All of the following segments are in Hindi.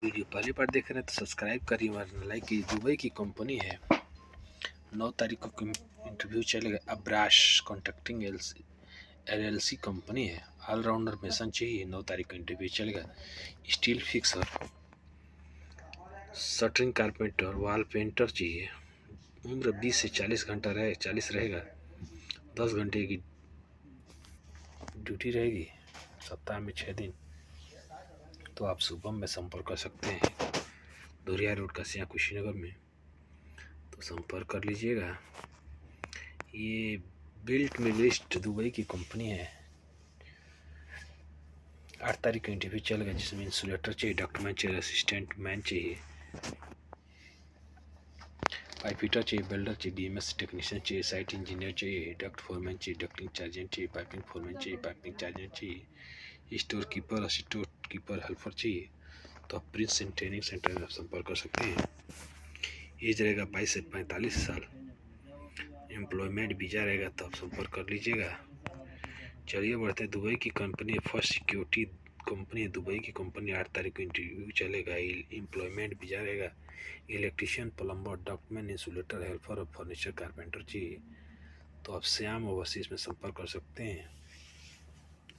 वीडियो पहली बार देख रहे हैं तो सब्सक्राइब करिए और लाइक कीजिए। दुबई की कंपनी है। 9 तारीख को इंटरव्यू चलेगा। अब्राश कॉन्ट्रैक्टिंग LLC कंपनी है। ऑलराउंडर मेसन चाहिए। 9 तारीख को इंटरव्यू चलेगा। Steel fixer, shuttering carpenter, wall painter चाहिए। उम्र 20 से 40 घंटा 40 रहेगा। 10 घंटे की ड्यूटी रहेगी, सप्ताह में 6 दिन। तो आप शुभम में संपर्क कर सकते हैं, धुरिया रोड कसिया कुशीनगर में। तो संपर्क कर लीजिएगा। ये बिल्ट मिलिस्ट दुबई की कंपनी है। 8 तारीख का इंटरव्यू चलेगा, जिसमें इंसुलेटर चाहिए, डॉक्यूमेंट चाहिए, असिस्टेंट मैन चाहिए, पाइप फिटर चाहिए, वेल्डर चाहिए, BMS टेक्नीशियन चाहिए, साइट इंजीनियर चाहिए, डक्ट फोरमैन चाहिए, डक्टिंग चार्जेंट चाहिए, पाइपिंग फोरमैन चाहिए, पाइपिंग चार्जेंट चाहिए, store keeper, store keeper helper चाहिए। तो आप प्रिंस ट्रेनिंग सेंटर में आप संपर्क कर सकते हैं। एज रहेगा 22 से 45 साल। एम्प्लॉयमेंट वीजा रहेगा, तो आप संपर्क कर लीजिएगा। चलिए बढ़ते हैं। दुबई की कंपनी है, फर्स्ट सिक्योरिटी कंपनी है दुबई की कंपनी। 8 तारीख को इंटरव्यू चलेगा। एम्प्लॉयमेंट वीजा रहेगा। Electrician, plumber, document, insulator, helper और फर्नीचर कारपेंटर चाहिए। तो आप श्याम ओवरसीज में संपर्क कर सकते हैं,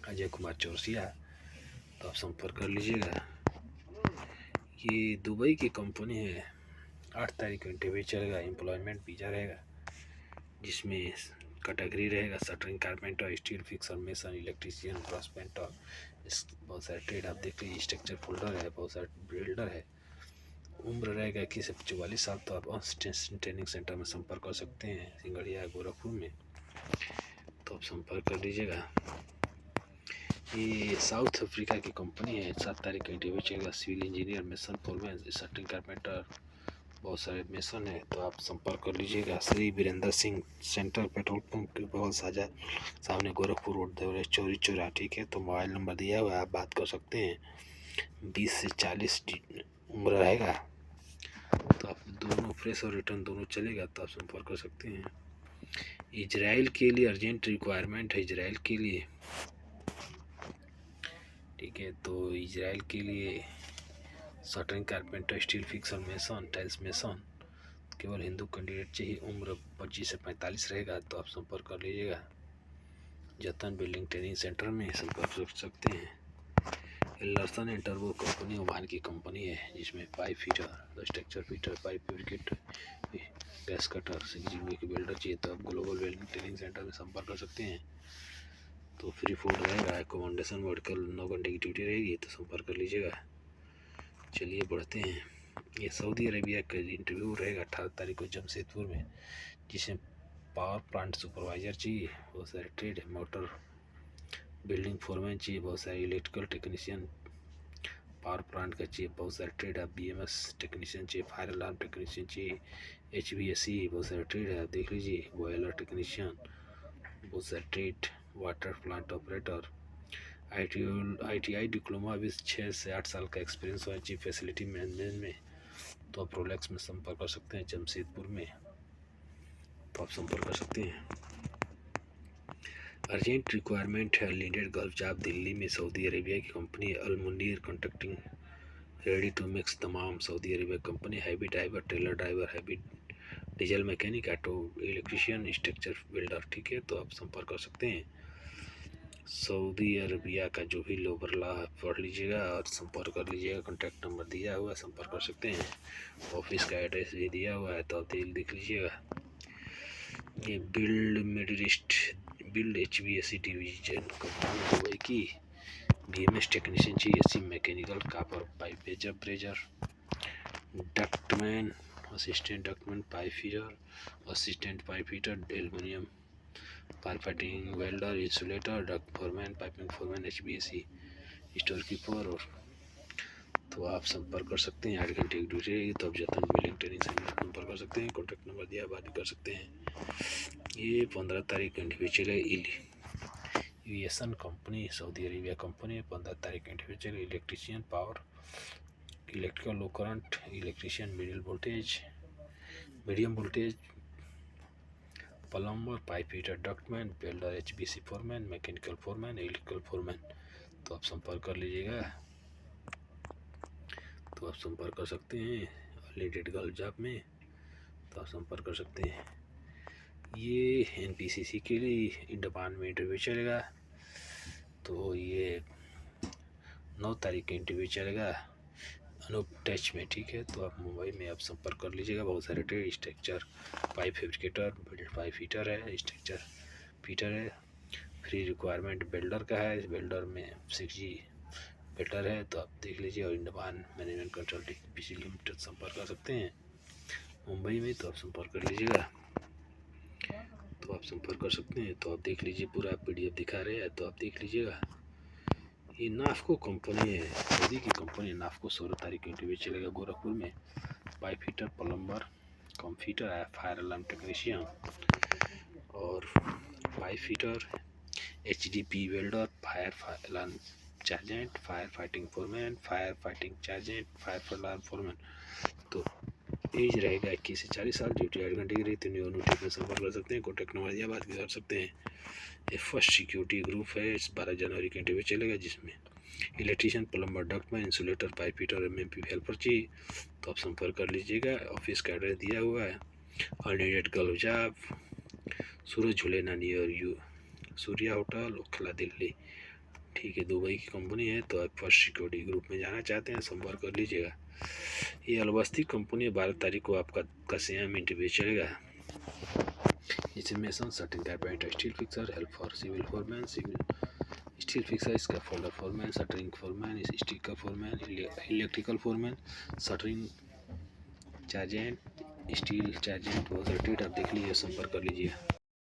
अजय कुमार चौरसिया। तो आप संपर्क कर लीजिएगा। ये दुबई की कंपनी है। 8 तारीख को इंटरव्यू चलेगा। एम्प्लॉयमेंट वीजा रहेगा, जिसमें कैटेगरी रहेगा shuttering carpenter, steel fixer, mason, electrician, brush painter. बहुत सारे ट्रेड आप देख लीजिए। स्ट्रक्चर फोल्डर है, बहुत सारे बिल्डर है। उम्र रहेगा 21 से 44 साल। तो आप ट्रेनिंग सेंटर में संपर्क कर सकते हैं, सिंगड़िया गोरखपुर में। तो आप संपर्क कर लीजिएगा। ये साउथ अफ्रीका की कंपनी है। 7 तारीख का इंटरव्यू चलेगा। Civil engineer, mason, foreman, shuttering carpenter, बहुत सारे मेसन है। तो आप संपर्क कर लीजिएगा। Shri Virendra Singh centre, petrol pump के बहुत साझा सामने, गोरखपुर रोड, देवरे चौरी चौरा। ठीक है, तो मोबाइल नंबर दिया हुआ है, आप बात कर सकते हैं। 20 से 40 उम्र रहेगा। तो आप दोनों फ्रेश और रिटर्न दोनों चलेगा, तो आप संपर्क कर सकते हैं। इजराइल के लिए अर्जेंट रिक्वायरमेंट है, इजराइल के लिए। ठीक है, तो इजराइल के लिए shuttering carpenter, steel fixer, mason, tiles mason, केवल हिंदू कैंडिडेट चाहिए। उम्र 25 से 45 रहेगा। तो आप संपर्क कर लीजिएगा। जतन बिल्डिंग ट्रेनिंग सेंटर में संपर्क कर सकते हैं। लर्सन एंड टर्बो कंपनी ओमान की कंपनी है, जिसमें pipe fitter, structure fitter, pipe wicket, gas cutter, single welder चाहिए। तो आप ग्लोबल वेल्डिंग ट्रेनिंग सेंटर में संपर्क कर सकते हैं। तो फ्री फूड रहेगा, एकोमोडेशन, मेडिकल, 9 घंटे की ड्यूटी रहेगी। तो संपर्क कर लीजिएगा। चलिए बढ़ते हैं। ये सऊदी अरेबिया का इंटरव्यू रहेगा 18 तारीख को जमशेदपुर में, जिसमें पावर प्लांट सुपरवाइजर चाहिए। बहुत सारे ट्रेड है, मोटर बिल्डिंग फोरमैन चाहिए, बहुत सारे इलेक्ट्रिकल टेक्नीशियन, पावर प्लांट का चाहिए। बहुत सारे ट्रेड है, BMS टेक्नीशियन चाहिए, फायर अलार्म टेक्नीशियन चाहिए, HVAC, बहुत सारे ट्रेड है, आप देख लीजिए। बॉयलर टेक्नीशियन, बहुत सारे trade, water plant operator, ITI diploma भी 6 से 8 साल का एक्सपीरियंस होना चाहिए फैसिलिटी मैनेजमेंट में। तो आप रोलेक्स में संपर्क कर सकते हैं, जमशेदपुर में। तो आप संपर्क कर सकते हैं। अर्जेंट रिक्वायरमेंट है, लीडेड गल्फ जॉब दिल्ली में। सऊदी अरेबिया की company Al Munir contracting, ready to mix तमाम Saudi Arabia company. Heavy driver, trailer driver, heavy diesel mechanic, auto electrician, structure builder. ठीक है, तो आप संपर्क कर सकते हैं। सऊदी अरबिया का जो भी लोबर लॉ है पढ़ लीजिएगा और संपर्क कर लीजिएगा। कॉन्टैक्ट नंबर दिया हुआ है, संपर्क कर सकते हैं। ऑफिस का एड्रेस भी दिया हुआ है, तो आप देख लीजिएगा। ये build HVAC division company Dubai की। BMS टेक्नीशियन चाहिए, AC mechanical, copper, pipe pleasure, ductman, assistant ductman, pipe fitter, assistant pipe fitter, aluminium pipe fitting, welder, insulator, duct foreman, piping foreman, HVAC, store keeper. और तो आप संपर्क कर सकते हैं। 8 घंटे की ड्यूटी रहेगी। तो आप जतन बिल्डिंग ट्रेनिंग सेंटर में संपर्क कर सकते हैं। कॉन्टैक्ट नंबर दिया, बात भी कर सकते हैं। ये 15 तारीख का इंटरव्यू चलेगा। Aviation company, Saudi Arabia company. 15 तारीख का इंटरव्यू चलेगा। Electrician, power, electrical, low current, electrician, medium voltage, plumber, pipe fitter, ductman, welder, HBC foreman, mechanical foreman, electrical foreman. तो आप संपर्क कर लीजिएगा। तो आप संपर्क कर सकते हैं। रिलेटेड गर्ल जॉब में तो आप संपर्क कर सकते हैं। ये NPCC के लिए इंडोपान में इंटरव्यू चलेगा। तो ये 9 तारीख का इंटरव्यू चलेगा अनूप टच में, ठीक है। तो आप मुंबई में आप संपर्क कर लीजिएगा। बहुत सारे trade, structure pipe fabricator, pipe fitter है, स्ट्रक्चर फिटर है। फ्री रिक्वायरमेंट बिल्डर का है, बिल्डर में 6G बिल्डर है, तो आप देख लीजिए। और इंडोपान मैनेजमेंट कंसल्टिंग BC लिमिटेड संपर्क कर सकते हैं मुंबई में, तो आप संपर्क कर लीजिएगा। तो आप संपर्क कर सकते हैं। तो आप देख लीजिए, पूरा PDF दिखा रहे हैं, तो आप देख लीजिएगा। ये नाफको कंपनी है, सऊदी की कंपनी है नाफको। 16 तारीख को इंटरव्यू चलेगा गोरखपुर में। पाइप फिटर, प्लम्बर, कंप्यूटर है, फायर अलार्म टेक्नीशियन और pipe fitter, HDP welder, fire alarm chargehand, fire fighting foreman, fire fighting chargehand, fire alarm foreman. तो एज रहेगा 21 से 40 साल। ड्यूटी 8 घंटे की रही। तो न्यूट्री में संपर्क कर सकते हैं। कॉन्टैक्ट नंबर या बात कर सकते हैं। ये फर्स्ट सिक्योरिटी ग्रुप है। 12 जनवरी का इंटरव्यू चलेगा, जिसमें electrician, plumber, ductman, insulator, pipe fitter, MMP helper चाहिए। तो आप संपर्क कर लीजिएगा। ऑफिस का एड्रेस दिया हुआ है। अनएडेड गर्ल जॉब, सूरज झूलेना नियर यू, सूर्या होटल, ओखला, दिल्ली, ठीक है। दुबई की कंपनी है। तो आप फर्स्ट सिक्योरिटी ग्रुप में जाना चाहते हैं, संपर्क कर लीजिएगा। ये अलबस्ती कंपनी है। 12 तारीख को आपका कसिया में इंटरव्यू चलेगा। Information certain carpenter, steel fixer, help for civil foreman, civil steel fixer, scaffolder foreman, shuttering foreman, sticker foreman, electrical foreman, shuttering chargehand, steel chargehand, बहुत सारे ट्रेड आप देख लीजिए, संपर्क कर लीजिए।